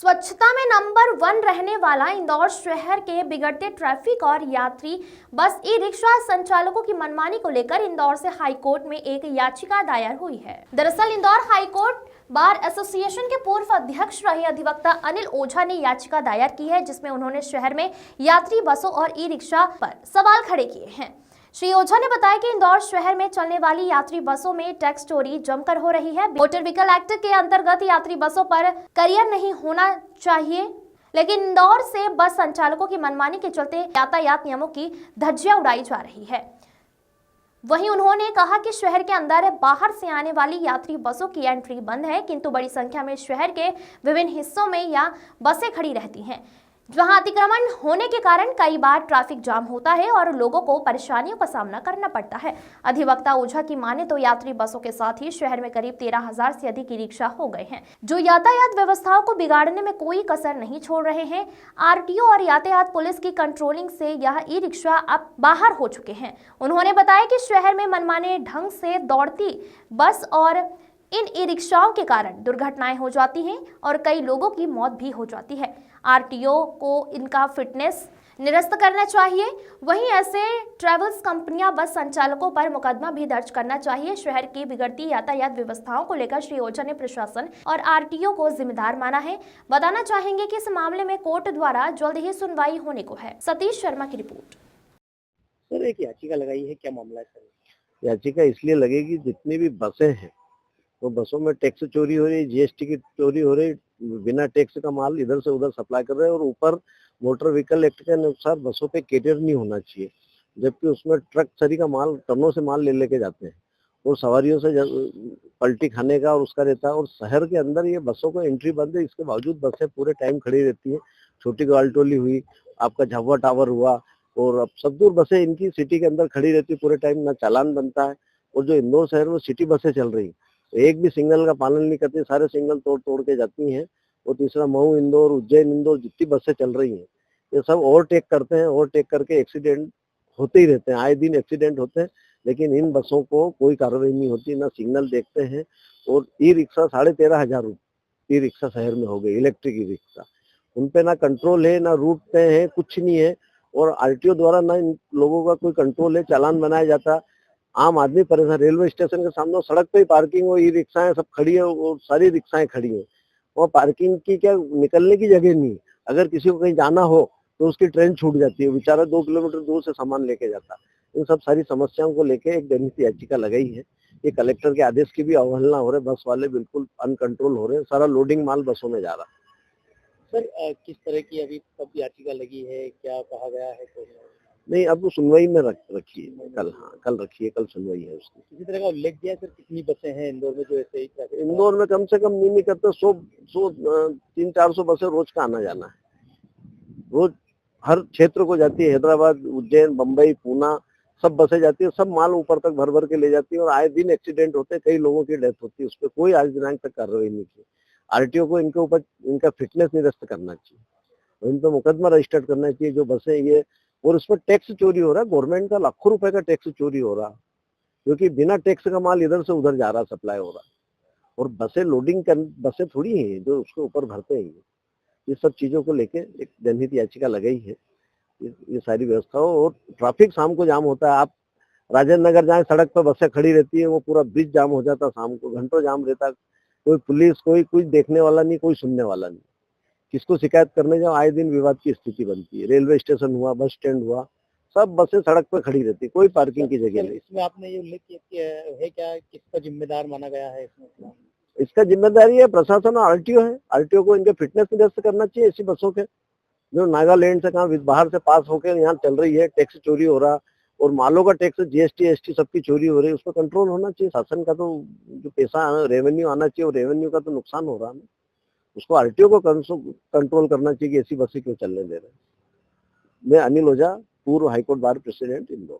स्वच्छता में नंबर 1 रहने वाला इंदौर शहर के बिगड़ते ट्रैफिक और यात्री बस ई रिक्शा संचालकों की मनमानी को लेकर इंदौर से हाईकोर्ट में एक याचिका दायर हुई है। दरअसल इंदौर हाईकोर्ट बार एसोसिएशन के पूर्व अध्यक्ष रहे अधिवक्ता अनिल ओझा ने याचिका दायर की है, जिसमें उन्होंने शहर में यात्री बसों और ई रिक्शा पर सवाल खड़े किए हैं। श्री ओझा ने बताया कि इंदौर शहर में चलने वाली यात्री बसों में टैक्स चोरी जमकर हो रही है। मोटर व्हीकल एक्ट के अंतर्गत यात्री बसों पर करियर नहीं होना चाहिए, लेकिन इंदौर से बस संचालकों की मनमानी के चलते यातायात नियमों की धज्जियां उड़ाई जा रही है। वहीं उन्होंने कहा कि शहर के अंदर बाहर से आने वाली यात्री बसों की एंट्री बंद है, किंतु बड़ी संख्या में शहर के विभिन्न हिस्सों में यह बसें खड़ी रहती हैं, जहां अतिक्रमण होने के कारण कई बार ट्रैफिक जाम होता है और लोगों को परेशानियों का सामना करना पड़ता है। अधिवक्ता ओझा की माने तो यात्री बसों के साथ ही शहर में करीब 13,000 से अधिक ई रिक्शा हो गए हैं, जो यातायात व्यवस्थाओं को बिगाड़ने में कोई कसर नहीं छोड़ रहे हैं। आरटीओ और यातायात पुलिस की कंट्रोलिंग से यह ई रिक्शा अब बाहर हो चुके हैं। उन्होंने बताया कि शहर में मनमाने ढंग से दौड़ती बस और इन ई रिक्शाओं के कारण दुर्घटनाएं हो जाती हैं और कई लोगों की मौत भी हो जाती है। आरटीओ को इनका फिटनेस निरस्त करना चाहिए। वहीं ऐसे ट्रैवल्स कंपनियां बस संचालकों पर मुकदमा भी दर्ज करना चाहिए। शहर की बिगड़ती यातायात व्यवस्थाओं को लेकर श्री ओझा ने प्रशासन और आरटीओ को जिम्मेदार माना है। बताना चाहेंगे कि इस मामले में कोर्ट द्वारा जल्द ही सुनवाई होने को है। सतीश शर्मा की रिपोर्ट। सर, एक याचिका लगाई है, क्या मामला है सर? याचिका इसलिए लगेगी, जितनी भी बसें हैं तो बसों में टैक्स चोरी हो रही है, जीएसटी की चोरी हो रही, बिना टैक्स का माल इधर से उधर सप्लाई कर रहे हैं और ऊपर मोटर व्हीकल एक्ट के अनुसार बसों पे कैरियर नहीं होना चाहिए, जबकि उसमें ट्रक सरी का माल टनों से माल ले लेके जाते हैं और सवारियों से पलटी खाने का और उसका रहता है। और शहर के अंदर ये बसों को एंट्री बंद है, इसके बावजूद बसें पूरे टाइम खड़ी रहती है। छोटी ग्वालटोली हुई, आपका झाबुआ टावर हुआ और अब सब दूर बसें इनकी सिटी के अंदर खड़ी रहती है पूरे टाइम, ना चालान बनता है। और जो इंदौर शहर में सिटी बसें चल रही, एक भी सिग्नल का पालन नहीं करती, सारे सिग्नल तोड़ तोड़ के जाती हैं। और तीसरा मऊ इंदौर, उज्जैन इंदौर जितनी बसें चल रही हैं ये सब ओवरटेक करते हैं, ओवरटेक करके एक्सीडेंट होते ही रहते हैं, आए दिन एक्सीडेंट होते हैं। लेकिन इन बसों को कोई कार्रवाई नहीं होती, ना सिग्नल देखते हैं। और ई रिक्शा 13,500 ई रिक्शा शहर में हो गई, इलेक्ट्रिक ई रिक्शा, उन पे ना कंट्रोल है, ना रूट तय है, कुछ नहीं है। और आरटीओ द्वारा ना इन लोगों का कोई कंट्रोल है, चालान बनाया जाता। आम आदमी परेशान, रेलवे स्टेशन के सामने सड़क पे ही पार्किंग और ई रिक्शाएं सब खड़ी है और सारी रिक्शाएं खड़ी हैं और पार्किंग की क्या निकलने की जगह नहीं है। अगर किसी को कहीं जाना हो तो उसकी ट्रेन छूट जाती है, बेचारा 2 किलोमीटर दूर से सामान लेके जाता। इन सब सारी समस्याओं को लेके एक जनहित याचिका लगाई है। ये कलेक्टर के आदेश की भी अवहेलना हो रही है, बस वाले बिल्कुल अनकंट्रोल हो रहे हैं, सारा लोडिंग माल बसों में जा रहा है। सर, किस तरह की अभी कब याचिका लगी है, क्या कहा गया है? नहीं, अब वो सुनवाई में रखी है कल। हाँ, कल रखी है, कल सुनवाई है उसकी। किसी तरह का उल्लेख किया है सर, कितनी बसें हैं इंदौर में जो ऐसे ही? इंदौर में कम से कम नहीं करते 300-400 बसें रोज का आना जाना है। रोज हर क्षेत्र को जाती है, हैदराबाद, उज्जैन, बम्बई, पूना, सब बसें जाती है, सब माल ऊपर तक भर भर के ले जाती है और आए दिन एक्सीडेंट होते हैं, कई लोगों की डेथ होती है। उस पर कोई आज दिनांक तक कार्रवाई नहीं की। आरटीओ को इनके ऊपर इनका फिटनेस निरस्त करना चाहिए, इन पर मुकदमा रजिस्टर करना चाहिए जो बसें ये। और उसमें टैक्स चोरी हो रहा है, गवर्नमेंट का लाखों रुपए का टैक्स चोरी हो रहा है, क्योंकि बिना टैक्स का माल इधर से उधर जा रहा, सप्लाई हो रहा। और बसें लोडिंग कर, बसें थोड़ी हैं जो उसके ऊपर भरते हैं। ये सब चीजों को लेके एक जनहित याचिका लगाई है। ये सारी व्यवस्था और ट्रैफिक शाम को जाम होता है। आप राजेंद्र नगर जाए, सड़क पर बसें खड़ी रहती है, वो पूरा ब्रिज जाम हो जाता है, शाम को घंटों जाम रहता है। कोई पुलिस, कोई कुछ देखने वाला नहीं, कोई सुनने वाला नहीं। किसको शिकायत करने जाओ, आए दिन विवाद की स्थिति बनती है। रेलवे स्टेशन हुआ, बस स्टैंड हुआ, सब बसें सड़क पर खड़ी रहती, कोई पार्किंग की जगह नहीं। इसमें आपने ये उल्लेख किया है क्या, किसका जिम्मेदार माना गया है इसमें? इसका जिम्मेदारी है प्रशासन और आरटीओ है। आरटीओ को इनके फिटनेस निरस्त करना चाहिए। ऐसी बसों के जो नागालैंड से कहाँ बाहर से पास होकर यहाँ चल रही है, टैक्स चोरी हो रहा और मालों का टैक्स, जीएसटी एसटी सबकी चोरी हो रही है, उस पर कंट्रोल होना चाहिए। शासन का तो जो पैसा रेवेन्यू आना चाहिए, वो रेवेन्यू का तो नुकसान हो रहा है, उसको आरटीओ को कंट्रोल करना चाहिए कि ऐसी बसें क्यों चलने दे रहे हैं। मैं अनिल ओझा, पूर्व हाईकोर्ट बार प्रेसिडेंट, इंदौर।